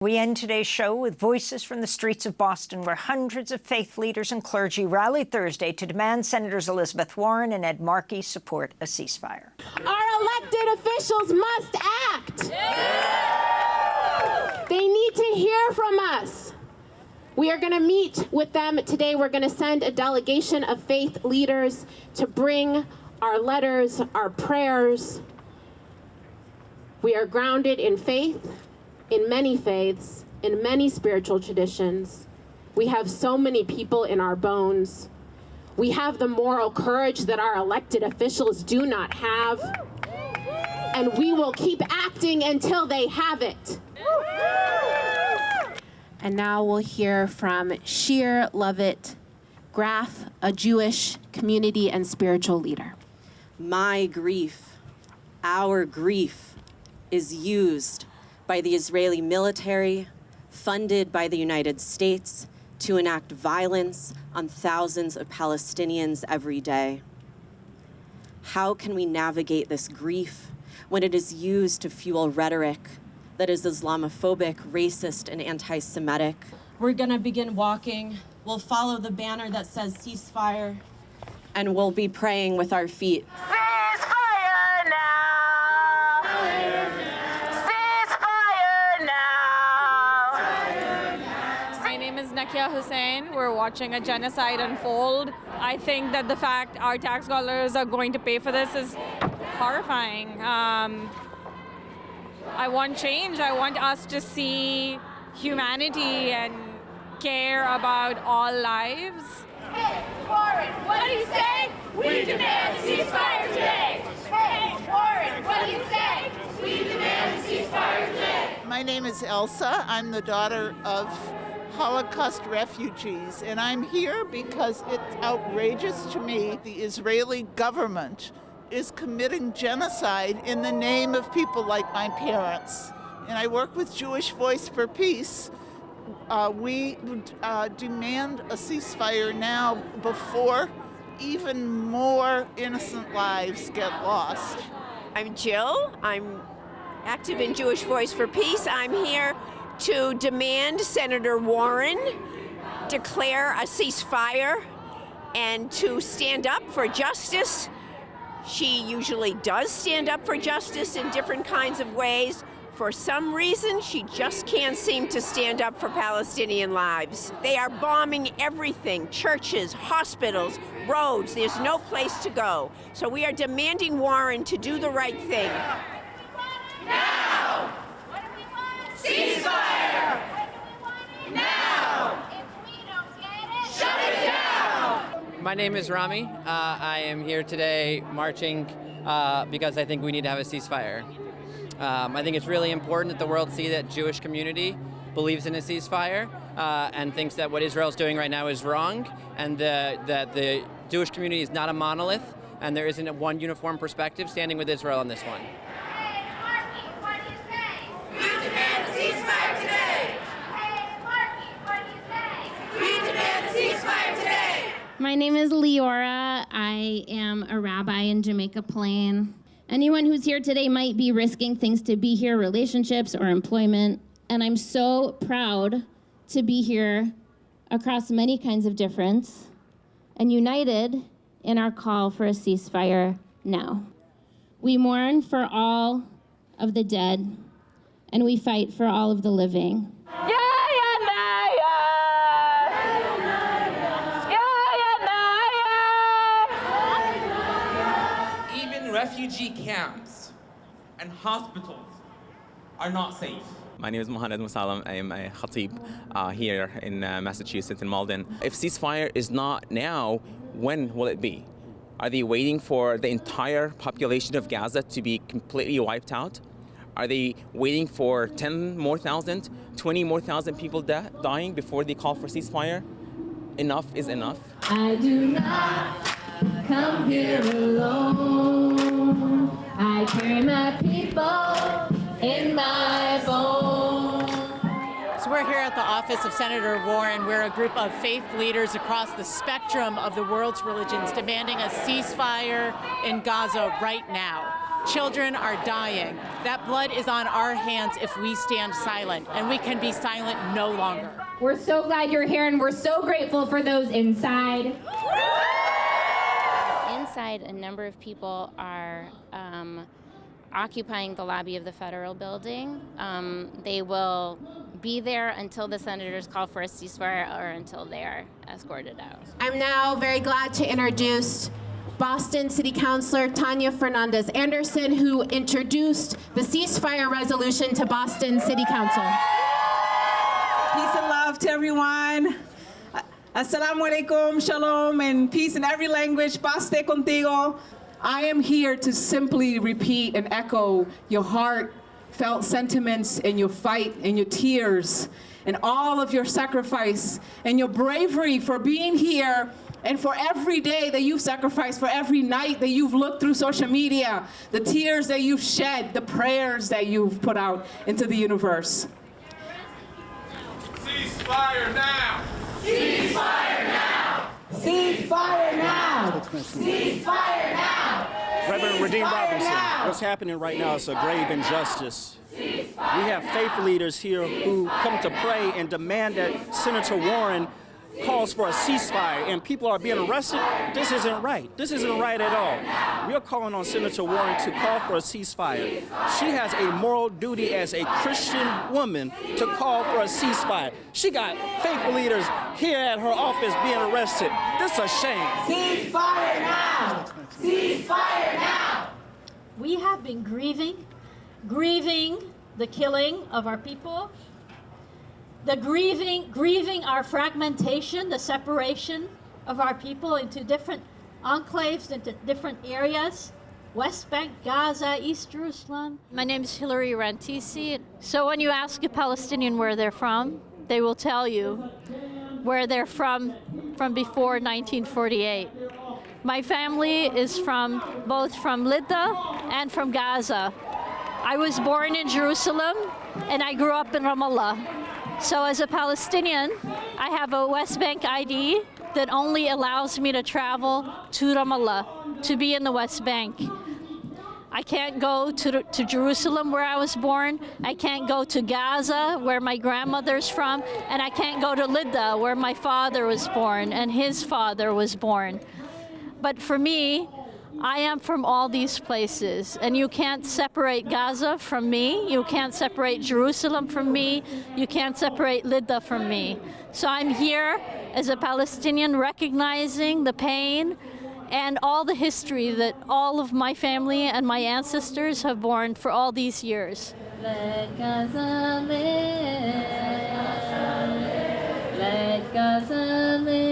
We end today's show with voices from the streets of Boston, where hundreds of faith leaders and clergy rallied Thursday to demand Senators Elizabeth Warren and Ed Markey support a ceasefire. Our elected officials must act. They need to hear from us. We are going to meet with them today. We're going to send a delegation of faith leaders to bring our letters, our prayers. We are grounded in faith, in many faiths, in many spiritual traditions. We have so many people in our bones. We have the moral courage that our elected officials do not have. And we will keep acting until they have it. And now we'll hear from Shir Lovett Graf, a Jewish community and spiritual leader. My grief, our grief, is used by the Israeli military, funded by the United States, to enact violence on thousands of Palestinians every day. How can we navigate this grief when it is used to fuel rhetoric that is Islamophobic, racist, and anti-Semitic? We're gonna begin walking. We'll follow the banner that says ceasefire, and we'll be praying with our feet. Ceasefire now! Ceasefire now! My name is Nakia Hussain. We're watching a genocide unfold. I think that the fact our tax dollars are going to pay for this is horrifying. I want change. I want us to see humanity and care about all lives. Hey, Warren, what do you say? We demand a ceasefire today! Hey, Warren, what do you say? We demand a ceasefire today! My name is Elsa. I'm the daughter of Holocaust refugees, and I'm here because it's outrageous to me the Israeli government is committing genocide in the name of people like my parents. And I work with Jewish Voice for Peace. We demand a ceasefire now before even more innocent lives get lost. I'm Jill. I'm active in Jewish Voice for Peace. I'm here to demand Senator Warren declare a ceasefire and to stand up for justice. She usually does stand up for justice in different kinds of ways. For some reason, she just can't seem to stand up for Palestinian lives. They are bombing everything, churches, hospitals, roads. There's no place to go. So we are demanding Warren to do the right thing. Now! What do we want? Ceasefire! What do we want? Now! If we don't get it, shut it down! My name is Rami. I am here today marching because I think we need to have a ceasefire. I think it's really important that the world see that Jewish community believes in a ceasefire and thinks that what Israel's doing right now is wrong, and that the Jewish community is not a monolith, and there isn't one uniform perspective standing with Israel on this one. Hey, Markey, what do you say? We demand a ceasefire today! Hey, Markey, what do you say? We demand a ceasefire today! My name is Leora. I am a rabbi in Jamaica Plain. Anyone who's here today might be risking things to be here, relationships or employment, and I'm so proud to be here across many kinds of difference and united in our call for a ceasefire now. We mourn for all of the dead, and we fight for all of the living. Refugee camps and hospitals are not safe. My name is Mohamed Musalam. I am a khatib here in Massachusetts, in Malden. If ceasefire is not now, when will it be? Are they waiting for the entire population of Gaza to be completely wiped out? Are they waiting for 10 more thousand, 20 more thousand people dying before they call for ceasefire? Enough is enough. I do not come here alone. I carry my people in my bones. So we're here at the office of Senator Warren. We're a group of faith leaders across the spectrum of the world's religions demanding a ceasefire in Gaza right now. Children are dying. That blood is on our hands if we stand silent, and we can be silent no longer. We're so glad you're here, and we're so grateful for those inside. Inside, a number of people are occupying the lobby of the federal building. They will be there until the senators call for a ceasefire or until they are escorted out. I'm now very glad to introduce Boston City Councilor Tanya Fernandez Anderson, who introduced the ceasefire resolution to Boston City Council. Peace and love to everyone. Assalamu alaikum, shalom, and peace in every language. Baste contigo. I am here to simply repeat and echo your heartfelt sentiments and your fight and your tears and all of your sacrifice and your bravery for being here and for every day that you've sacrificed, for every night that you've looked through social media, the tears that you've shed, the prayers that you've put out into the universe. Ceasefire now! Ceasefire now! Ceasefire now! Ceasefire now! Reverend Radim Robinson, what's happening right now is a grave injustice. We have faith leaders here who come to pray and demand that Senator Warren calls for a ceasefire, and people are being arrested. This isn't right. This isn't right at all. We are calling on Senator Warren to call for a ceasefire. She has a moral duty as a Christian woman to call for a ceasefire. She got faith leaders here at her office being arrested. This is a shame. Ceasefire now! Ceasefire now! We have been grieving the killing of our people, the grieving our fragmentation, the separation of our people into different enclaves, into different areas, West Bank, Gaza, East Jerusalem. My name is Hilary Rantisi. So when you ask a Palestinian where they're from, they will tell you where they're from before 1948. My family is both from Lydda and from Gaza. I was born in Jerusalem and I grew up in Ramallah. So as a Palestinian, I have a West Bank ID that only allows me to travel to Ramallah, to be in the West Bank. I can't go to Jerusalem where I was born. I can't go to Gaza where my grandmother's from. And I can't go to Lydda where my father was born and his father was born. But for me, I am from all these places, and you can't separate Gaza from me, you can't separate Jerusalem from me, you can't separate Lydda from me. So I'm here as a Palestinian recognizing the pain and all the history that all of my family and my ancestors have borne for all these years. Let Gaza live. Let Gaza live.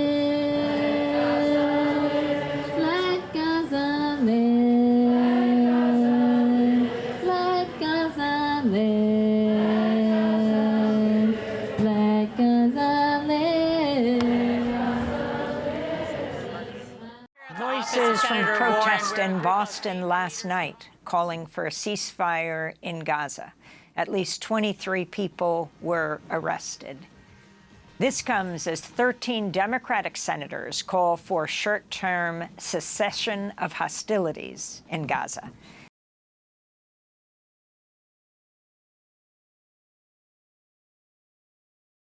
Voices from protest in Boston last night calling for a ceasefire in Gaza. At least 23 people were arrested. This comes as 13 Democratic senators call for short-term cessation of hostilities in Gaza.